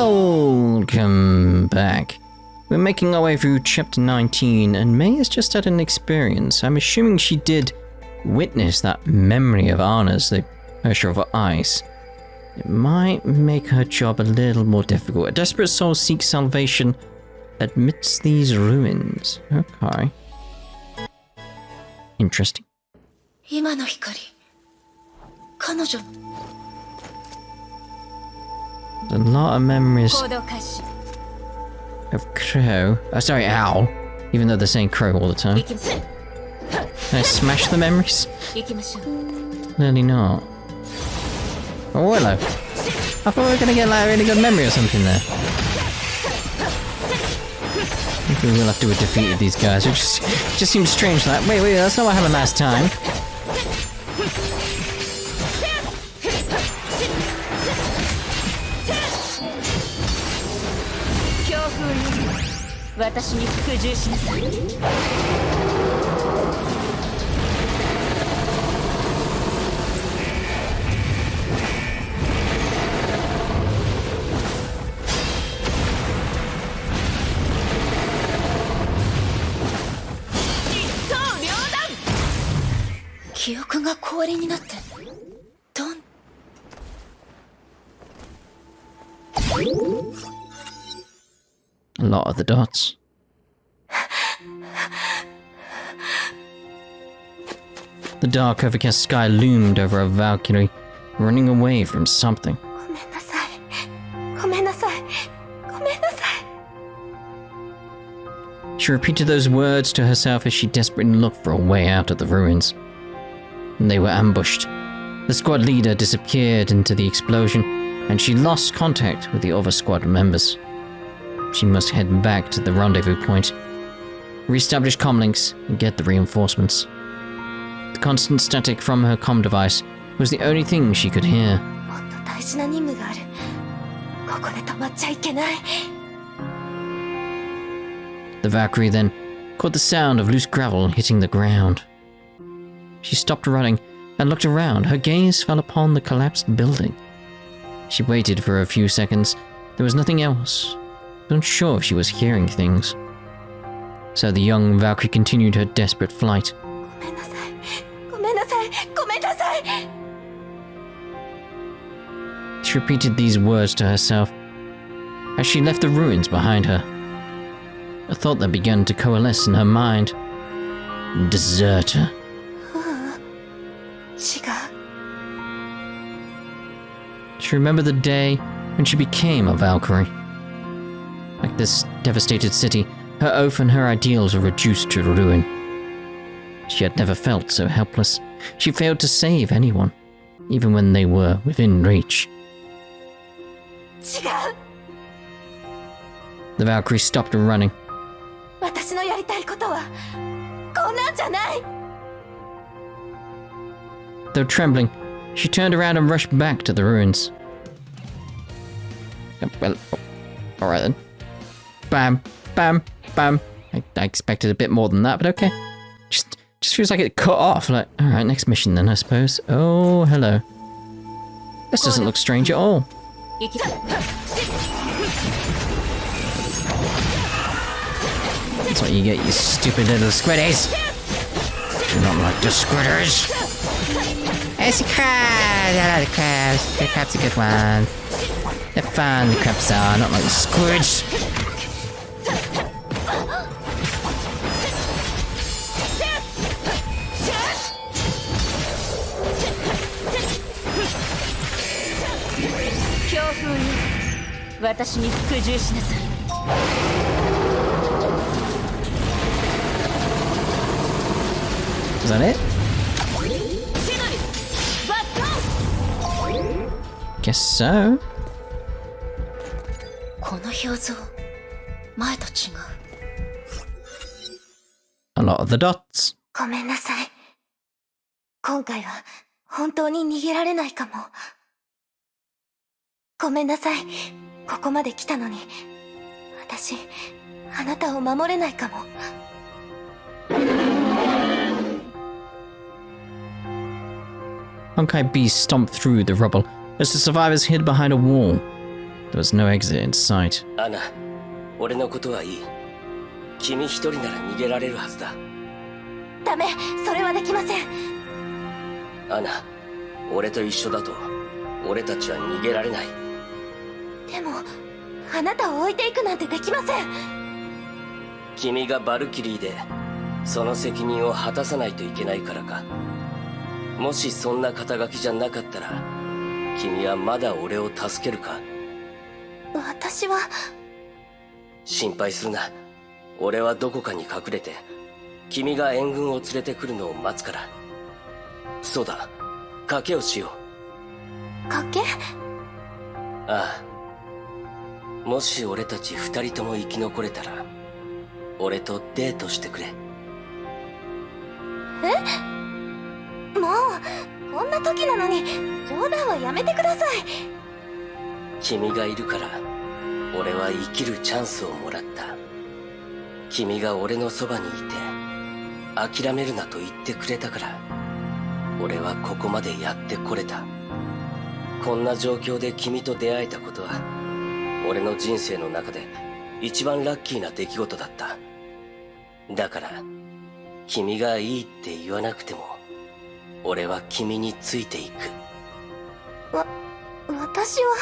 Welcome back. We're making our way through chapter 19 and May has just had an experience. I'm assuming she did witness that memory of Ana's, the Herrscher of Ice. It might make her job a little more difficult. A desperate soul seeks salvation amidst these ruins. Okay. Interesting. A lot of memories of Crow. Oh, sorry, Owl. Even though they're saying Crow all the time. Can I smash the memories? Clearly not. Oh, hello. I thought we were gonna get like a really good memory or something there. I think we will have to have defeated these guys. It just seems strange. Like, wait, that's not what happened last time. A lot of the dots. The dark overcast sky loomed over a Valkyrie, running away from something. She repeated those words to herself as she desperately looked for a way out of the ruins. And they were ambushed. The squad leader disappeared into the explosion, and she lost contact with the other squad members. She must head back to the rendezvous point, re-establish comlinks, and get the reinforcements. The constant static from her comm device was the only thing she could hear. The Valkyrie then caught the sound of loose gravel hitting the ground. She stopped running and looked around. Her gaze fell upon the collapsed building. She waited for a few seconds. There was nothing else. Unsure if she was hearing things. So the young Valkyrie continued her desperate flight. She repeated these words to herself as she left the ruins behind her. A thought that began to coalesce in her mind. Deserter. She remembered the day when she became a Valkyrie. Like this devastated city, her oath and her ideals were reduced to ruin. She had never felt so helpless. She failed to save anyone, even when they were within reach. The Valkyrie stopped running. Though trembling, she turned around and rushed back to the ruins. Well, alright then. Bam, bam, bam. I expected a bit more than that, but okay. Just feels like it cut off. Like, alright, next mission then, I suppose. Oh, hello. This doesn't look strange at all. That's what you get, you stupid little squiddies. Do not like the squidders. It's a crab! I like the crabs. The crab's a good one. They're fun, the crabs are, not like the squids. Is that it? Guess so. A lot of the dots. Honkai beasts stomped through the rubble as the survivors hid behind a wall. There was no exit in sight. アナ、俺のことはいい。君一人なら逃げられるはずだ。ダメ、それはできません。アナ、俺と一緒だと俺たちは逃げられない。でもあなたを置いていくなんてできません。君がバルキリーでその責任を果たさないといけないからか。もしそんな肩書きじゃなかったら君はまだ俺を助けるか。私は。心配するな。俺はどこかに隠れて君が援軍を連れてくるのを待つから。そうだ、賭けをしよう。賭け？ああ。もし俺たち二人とも生き残れたら俺とデートしてくれ。え？もうこんな時なのに冗談はやめてください。君がいるから俺は生きるチャンスをもらった。君が俺のそばにいて諦めるなと言ってくれたから俺はここまでやってこれた。こんな状況で君と出会えたことは俺の人生の中で一番ラッキーな出来事だった。だから君がいいって言わなくても俺は君についていく。私は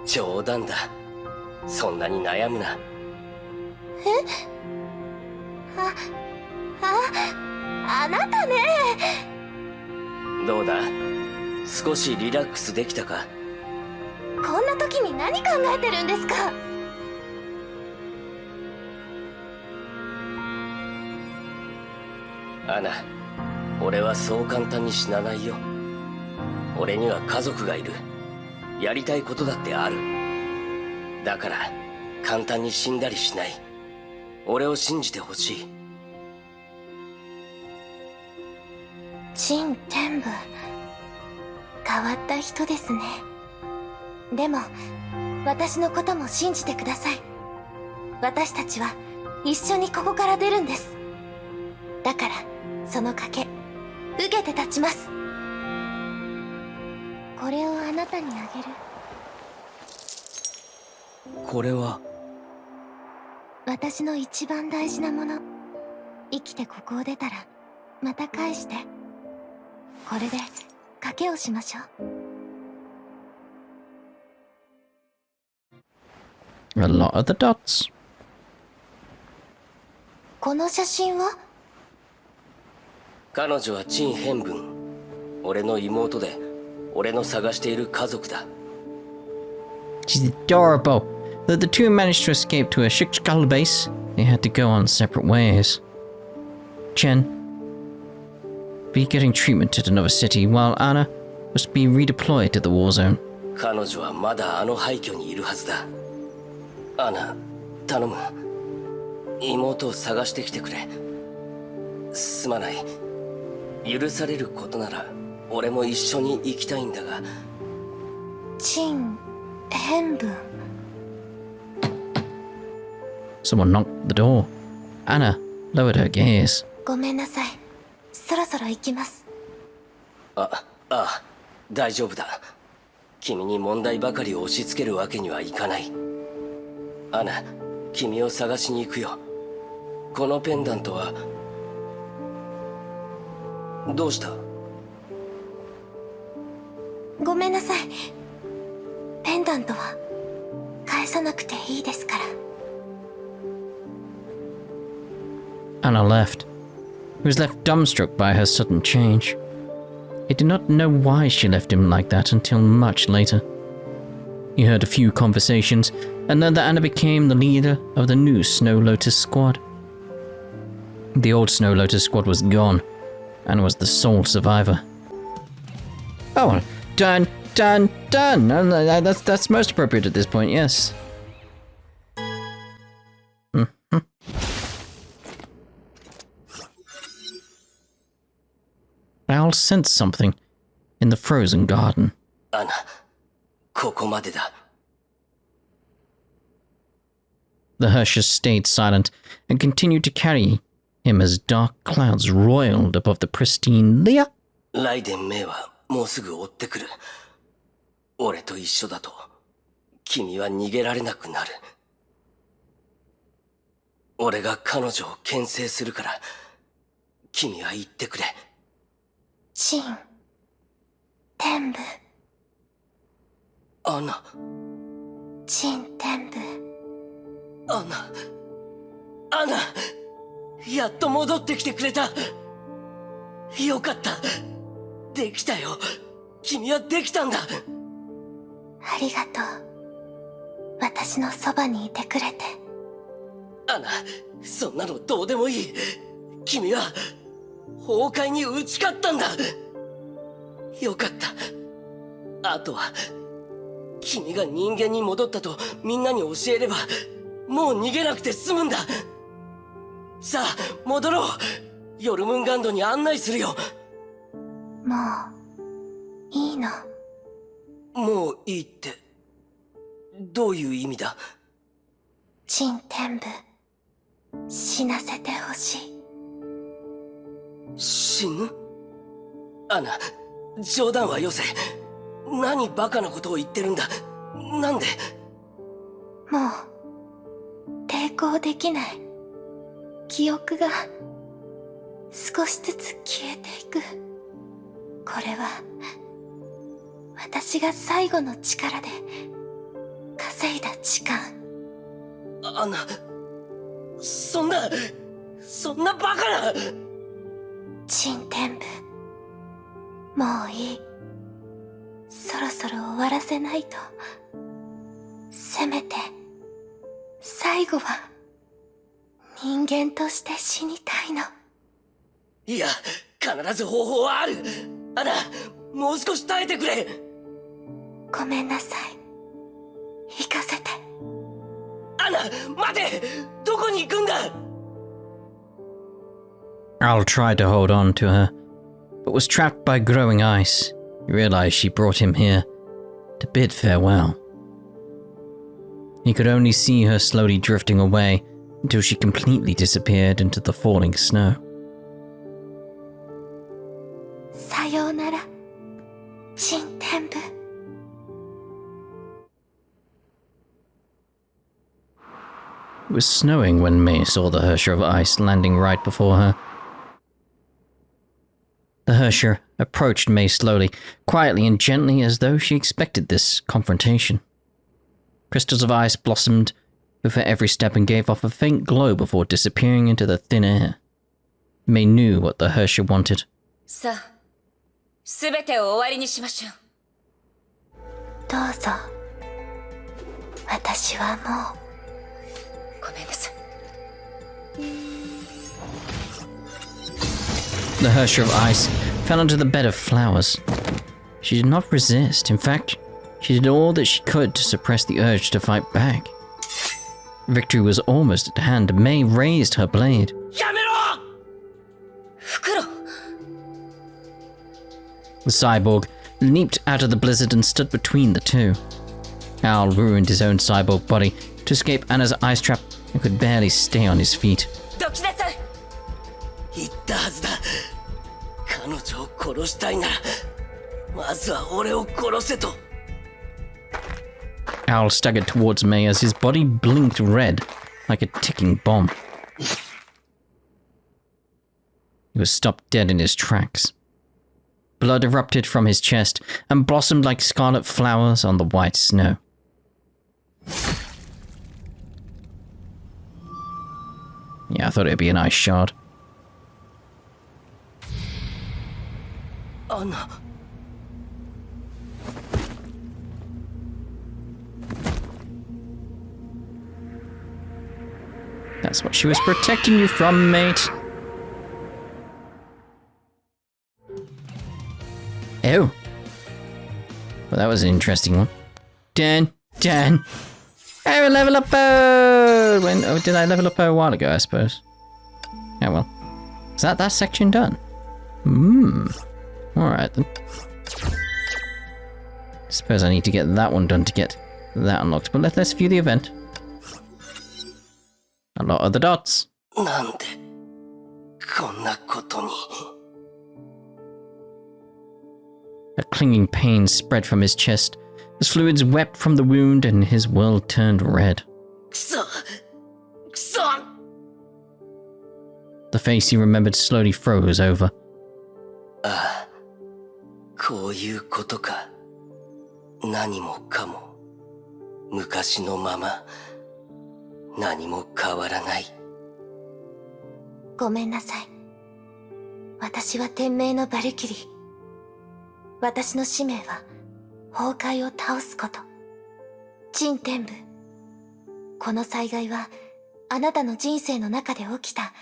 冗談だ。そんなに悩むな。あなたね。どうだ、少しリラックスできたか。こんな時に何考えてるんですか。アナ、俺はそう簡単に死なないよ。俺には家族がいる。やりたいことだってある。だから簡単に死んだりしない。俺を信じてほしい。陳天部、変わった人ですね。でも私のことも信じてください。私たちは一緒にここから出るんです。だからその賭け受けて立ちます。これをあなたにあげる。これは私の一番大事なもの。生きてここを出たらまた返して。これで賭けをしましょう。 A lot of the dots. この写真は？彼女は陳変文。俺の妹で俺の探している家族だ。 She's adorable. Though the two managed to escape to a Shikshkal base, they had to go on separate ways. Chen be getting treatment at another city, while Ana was to be redeployed to the war zone. 彼女はまだあの廃墟にいるはずだ。アナ、頼む。妹を探してきてくれ。すまない。許されることなら俺も一緒に行きたいんだが。陳変文。Someone knocked the door. Ana lowered her gaze. ごめんなさい。そろそろ行きます。ああ、大丈夫だ。君に問題ばかり押し付けるわけにはいかない。アナ、君を探しに行くよ。このペンダントはどうした？ごめんなさい。ペンダントは返さなくていいですから。Ana left. He was left dumbstruck by her sudden change. He did not know why she left him like that until much later. He heard a few conversations and learned that Ana became the leader of the new Snow Lotus squad. The old Snow Lotus squad was gone. Ana was the sole survivor. Oh, done. That's most appropriate at this point, yes. I'll sense something in the frozen garden. アナ、ここまでだ。The Herrscher stayed silent and continued to carry him as dark clouds roiled above the pristine Leah. ライデン・メイはもうすぐ追ってくる。俺と一緒だと君は逃げられなくなる。俺が彼女を牽制するから君は言ってくれ。陳天部。アナ。陳天部。アナ、やっと戻ってきてくれた。よかった。できたよ。君はできたんだ。ありがとう。私のそばにいてくれて。アナ、そんなのどうでもいい。君は崩壊に打ち勝ったんだ。よかった。あとは君が人間に戻ったとみんなに教えればもう逃げなくて済むんだ。さあ戻ろう。ヨルムンガンドに案内するよ。もういいの？もういいってどういう意味だ？陳天部、死なせてほしい。死ぬ？アナ、冗談はよせ。何バカなことを言ってるんだ。なんで？もう抵抗できない。記憶が少しずつ消えていく。これは私が最後の力で稼いだ時間。アナ、そんなバカな。陳天部、もういい。そろそろ終わらせないと。せめて最後は人間として死にたいの。いや、必ず方法はある。アナ、もう少し耐えてくれ。ごめんなさい。行かせて。アナ、待て。どこに行くんだ。 Al tried to hold on to her, but was trapped by growing ice. He realized she brought him here to bid farewell. He could only see her slowly drifting away until she completely disappeared into the falling snow. さようなら、陳天部。It was snowing when May saw the Herrscher of Ice landing right before her. The Herrscher approached May slowly, quietly and gently as though she expected this confrontation. Crystals of ice blossomed with her every step and gave off a faint glow before disappearing into the thin air. May knew what the Herrscher wanted. さあ、すべてを終わりにしましょう。どうぞ。私はもう。ごめんなさい。The Herrscher of Ice fell onto the bed of flowers. She did not resist. In fact, she did all that she could to suppress the urge to fight back. Victory was almost at hand. May raised her blade. やめろ。袋。 The cyborg leaped out of the blizzard and stood between the two. Al ruined his own cyborg body to escape Anna's ice trap and could barely stay on his feet. どきなさい。言ったはずだ。彼女を殺したいならまずは俺を殺せと。 Al staggered towards May as his body blinked red like a ticking bomb. He was stopped dead in his tracks. Blood erupted from his chest and blossomed like scarlet flowers on the white snow. Yeah, I thought it'd be a nice shard. アナ。That's what she was protecting you from, mate. Oh. Well, that was an interesting one. Dan. Oh, level up! Oh, did I level up a while ago, I suppose? Oh, well. Is that section done? Alright then. Suppose I need to get that one done to get that unlocked. But let's view the event. A lot of the dots. なんでこんなことに。A clinging pain spread from his chest as fluids wept from the wound and his world turned red. くそくそ The face he remembered slowly froze over. ああ、こういうことか。何もかも昔のまま、何も変わらない。ごめんなさい。私は天命のバルキリー。私の使命は崩壊を倒すこと。陳天部、この災害はあなたの人生の中で起きた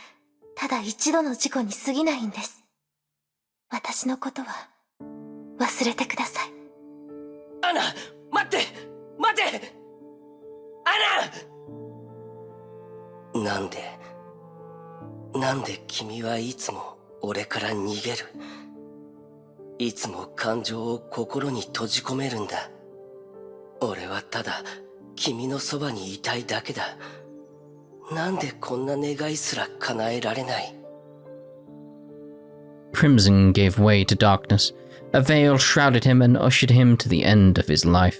ただ一度の事故に過ぎないんです。私のことは忘れてください。アナ、待って待て、アナ。なんで君はいつも俺から逃げる。いつも感情を心に閉じ込めるんだ。俺はただ君のそばにいたいだけだ。なんでこんな願いすら叶えられない。 Crimson gave way to darkness. A veil shrouded him and ushered him to the end of his life.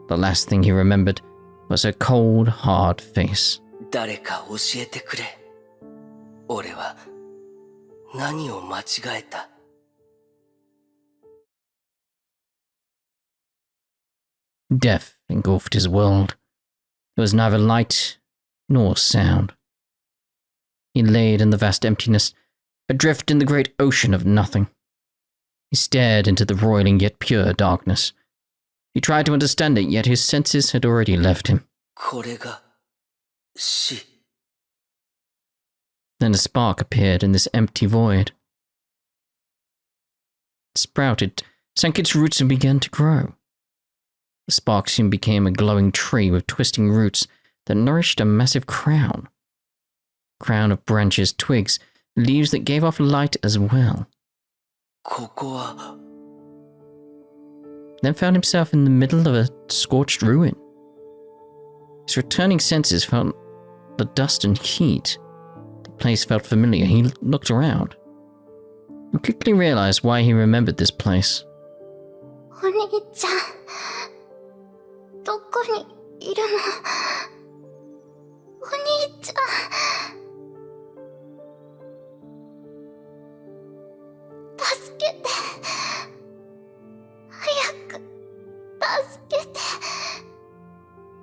The last thing he remembered was her cold, hard face. 誰か教えてくれ。俺は何を間違えた。Death engulfed his world. There was neither light nor sound. He laid in the vast emptiness, adrift in the great ocean of nothing. He stared into the roiling yet pure darkness. He tried to understand it, yet his senses had already left him. これが死。 Then a spark appeared in this empty void. It sprouted, sank its roots and began to grow. The spark soon became a glowing tree with twisting roots that nourished a massive crown. Crown of branches, twigs, leaves that gave off light as well. ここは Then found himself in the middle of a scorched ruin. His returning senses felt the dust and heat. The place felt familiar. He looked around. He quickly realized why he remembered this place. お兄ちゃん、どこにいるの？お兄ちゃん。助けて。早く助けて。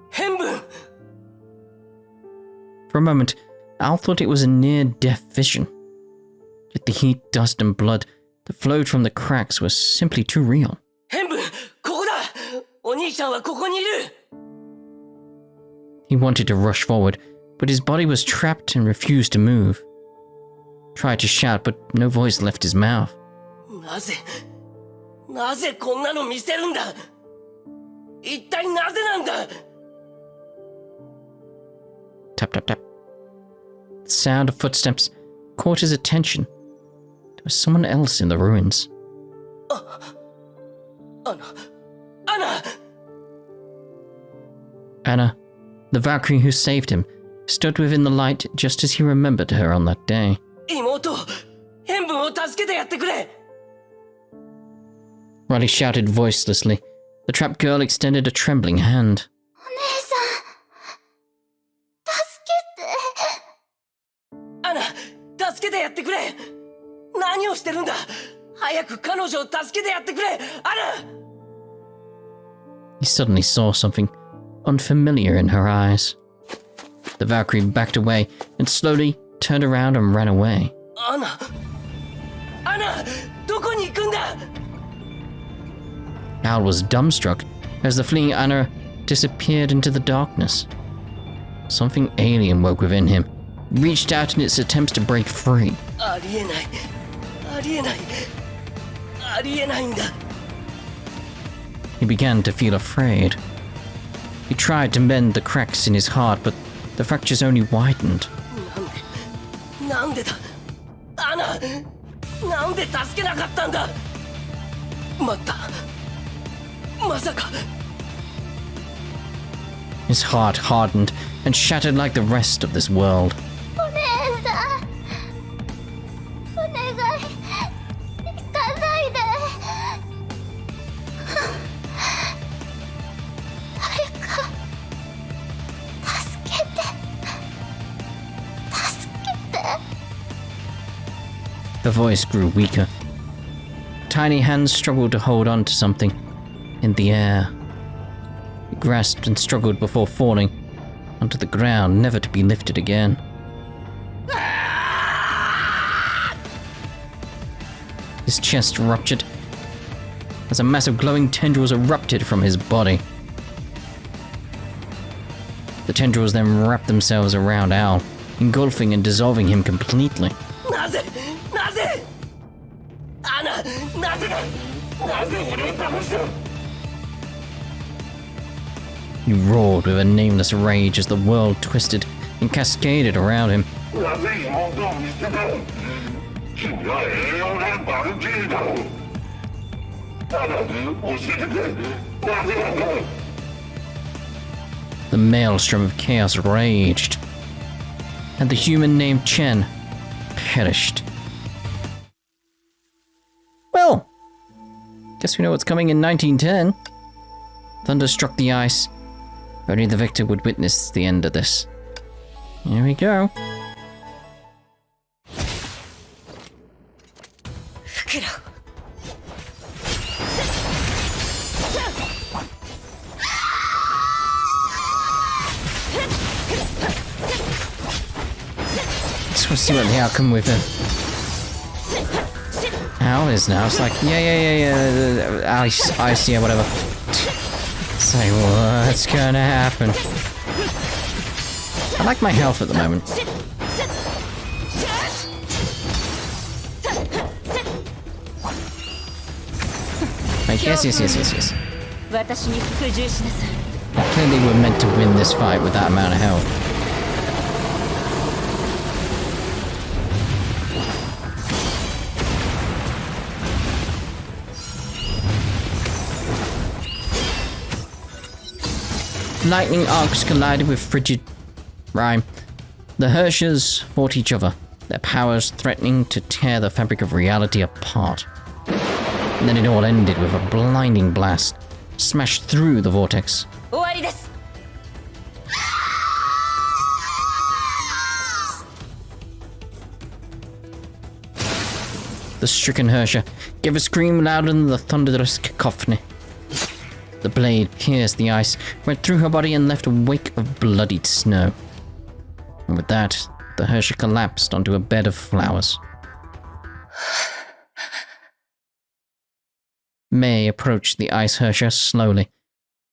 変分。 For a moment, Al thought it was a near-death vision. Yet the heat, dust, and blood that flowed from the cracks was simply too real. 変分、ここだ。お兄ちゃんはここにいる。 He wanted to rush forward, but his body was trapped and refused to move. Tried to shout, but no voice left his mouth. なぜこんなの見せるんだ。一体なぜなんだ。 Tap, tap, tap. The sound of footsteps caught his attention. There was someone else in the ruins. アナ。 Anna, the Valkyrie who saved him, stood within the light just as he remembered her on that day. 妹、変分を助けてやってくれ。 While he shouted voicelessly, the trapped girl extended a trembling hand. お姉さん、助けて。アナ、助けてやってくれ。何をしてるんだ。早く彼女を助けてやってくれ。アナ。 He suddenly saw something unfamiliar in her eyes. The Valkyrie backed away and slowly turned around and ran away. アナ、どこに行くんだ。 Al was dumbstruck as the fleeing Anna disappeared into the darkness. Something alien woke within him, reached out in its attempts to break free. ありえないんだ。 He began to feel afraid. He tried to mend the cracks in his heart, but the fractures only widened. なんでだ。アナ、なんで助けなかったんだ。待った。まさか。 His heart hardened and shattered like the rest of this world. お姉さん、お願い、行かないで。Her voice grew weaker. Tiny hands struggled to hold on to something in the air. It grasped and struggled before falling onto the ground, never to be lifted again. His chest ruptured as a mass of glowing tendrils erupted from his body. The tendrils then wrapped themselves around Al, engulfing and dissolving him completely. なぜアナ、なぜ俺を騙した He roared with a nameless rage as the world twisted and cascaded around him. なぜ妹を見捨てた君は栄養なバルキリーだろうアナ、教えてくれなぜなんだ The maelstrom of chaos raged, and the human named Chen perished. Well, guess we know what's coming in 1910. Thunder struck the ice. Only the victor would witness the end of this. Here we go. 袋 Just want to see what the outcome with Al is now. It's like, yeah, ice, yeah, whatever. It's like, what's gonna happen? I like my health at the moment. Like, yes. 私に服従しなさい Clearly we're meant to win this fight with that amount of health. Lightning arcs collided with frigid rime. The Herrschers fought each other, their powers threatening to tear the fabric of reality apart. And then it all ended with a blinding blast, smashed through the vortex. 終わりです The stricken Herrscher gave a scream louder than the thunderous cacophony. The blade pierced the ice, went through her body and left a wake of bloodied snow. And with that, the Herrscher collapsed onto a bed of flowers. May approached the ice Herrscher slowly.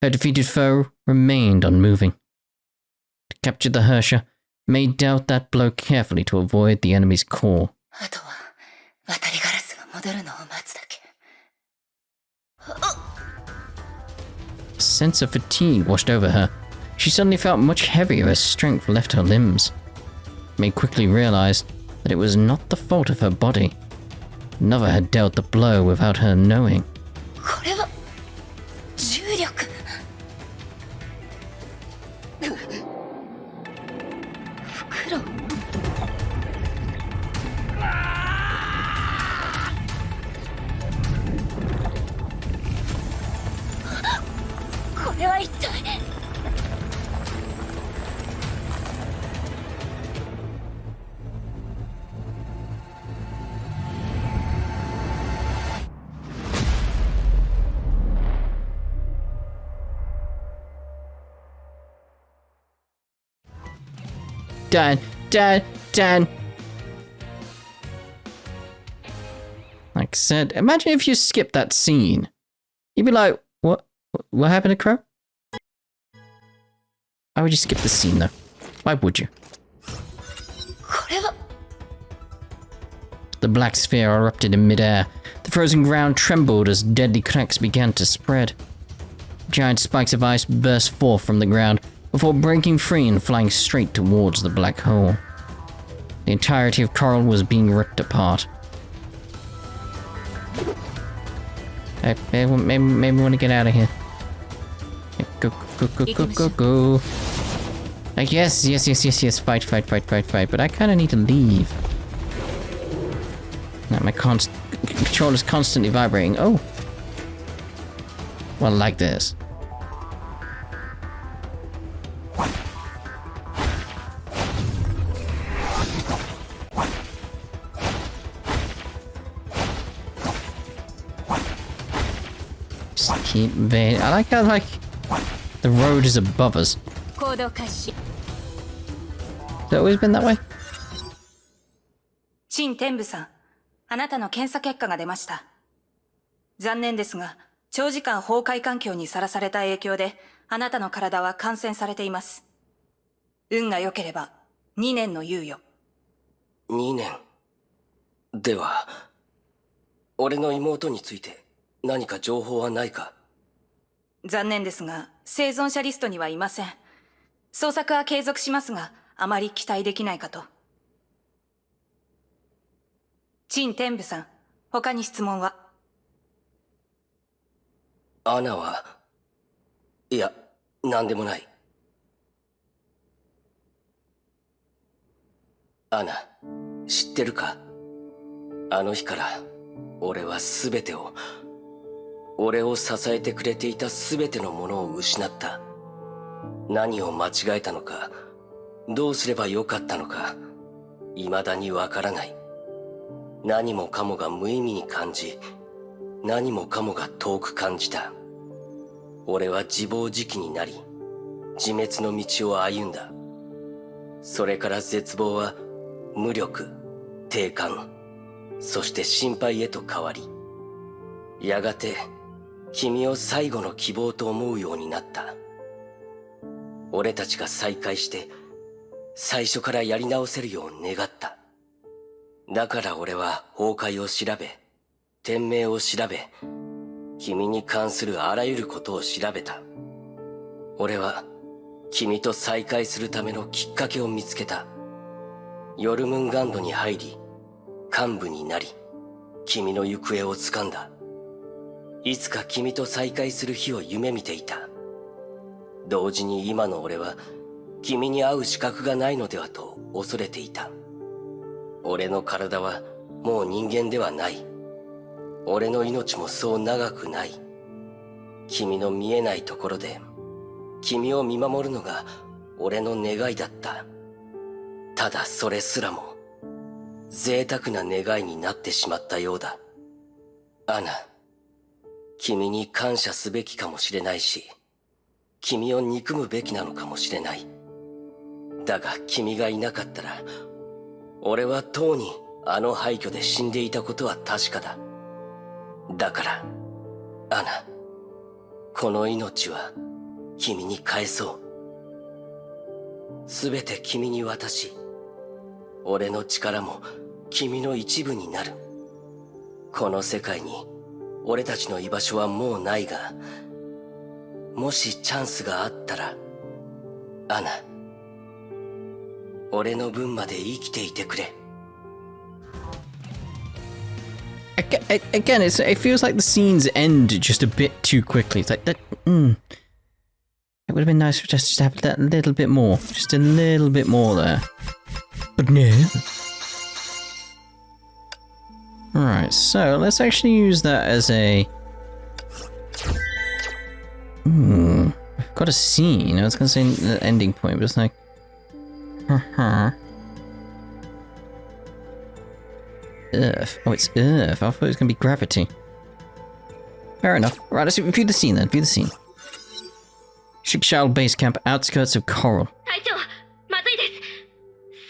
Her defeated foe remained unmoving. To capture the Herrscher, May dealt that blow carefully to avoid the enemy's core. あとは渡りガラスが戻るのを待つだけ A sense of fatigue washed over her. She suddenly felt much heavier as strength left her limbs. May quickly realized that it was not the fault of her body. Another had dealt the blow without her knowing. これは重力袋これは一体 Dan. Like I said, imagine if you skipped that scene. You'd be like, what happened to Crow? Why would you skip the scene though? Why would you? これは The black sphere erupted in midair. The frozen ground trembled as deadly cracks began to spread. Giant spikes of ice burst forth from the ground before breaking free and flying straight towards the black hole. The entirety of Coral was being ripped apart. Maybe we want to get out of here. Go. Like, yes. Fight. But I kind of need to leave. My controller's constantly vibrating. Oh. Well, like this. Just keep invading. I like how, like, the road is above us. 行動開始。 Has it always been that way? 陳天武さん、あなたの検査結果が出ました。残念ですが、長時間崩壊環境にさらされた影響で、あなたの体は感染されています。運が良ければ、2年の猶予。2年。では、俺の妹について何か情報はないか？残念ですが、生存者リストにはいません。捜索は継続しますが、あまり期待できないかと。陳天武さん、他に質問は？アナは、いや、なんでもない。アナ、知ってるか？あの日から、俺は全てを、俺を支えてくれていた全てのものを失った。何を間違えたのか、どうすればよかったのか、未だにわからない。何もかもが無意味に感じ、何もかもが遠く感じた。俺は自暴自棄になり、自滅の道を歩んだ。それから絶望は無力、低感、そして心配へと変わり、やがて君を最後の希望と思うようになった。俺たちが再会して、最初からやり直せるよう願った。だから俺は崩壊を調べ、天命を調べ、君に関するあらゆることを調べた。俺は君と再会するためのきっかけを見つけた。ヨルムンガンドに入り、幹部になり、君の行方を掴んだ。いつか君と再会する日を夢見ていた。同時に今の俺は君に会う資格がないのではと恐れていた。俺の体はもう人間ではない。俺の命もそう長くない。君の見えないところで君を見守るのが俺の願いだった。ただそれすらも贅沢な願いになってしまったようだ。アナ、君に感謝すべきかもしれないし、君を憎むべきなのかもしれない。だが君がいなかったら、俺はとうにあの廃墟で死んでいたことは確かだ。だから、アナ、この命は君に返そう。すべて君に渡し、俺の力も君の一部になる。この世界に俺たちの居場所はもうないが、もしチャンスがあったら、アナ、俺の分まで生きていてくれ。Again, it feels like the scenes end just a bit too quickly. It's like that. It would have been nice for just to have that little bit more, just a little bit more there. But no. Alright, so let's actually use that as a... I've got a scene. I was going to say the ending point, but it's like... Earth. Oh, it's Earth. I thought it was going to be gravity. Fair enough. Right, let's view the scene then. View the scene. Shikshal base camp, outskirts of Coral. 隊長、まずいです。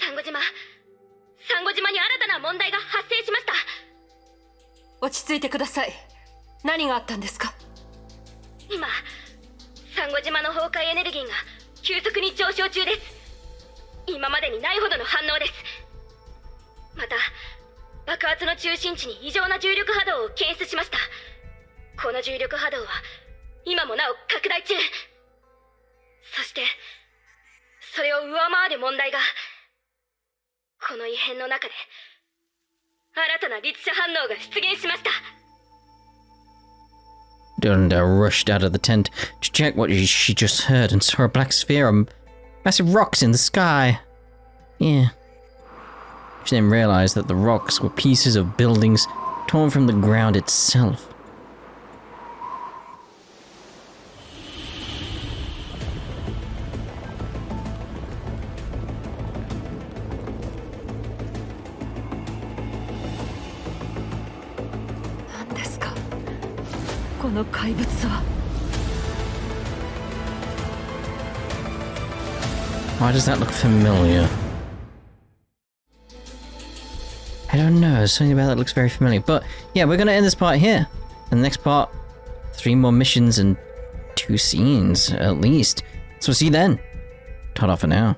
サンゴ島に新たな問題が発生しました。落ち着いてください。何があったんですか？今、サンゴ島の崩壊エネルギーが急速に上昇中です。今までにないほどの反応です。また、爆発の中心地に異常な重力波動を検出しました。この重力波動は今もなお拡大中。そしてそれを上回る問題が、この異変の中で新たな律者反応が出現しました。Dunda rushed out of the tent to check what she just heard and saw a black sphere of massive rocks in the sky. Yeah. She then realized that the rocks were pieces of buildings torn from the ground itself. の怪物は Why does that look familiar? I don't know, there's something about that looks very familiar. But yeah, we're gonna end this part here. And the next part, 3 more missions and 2 scenes at least. So see you then. Ta-da for now.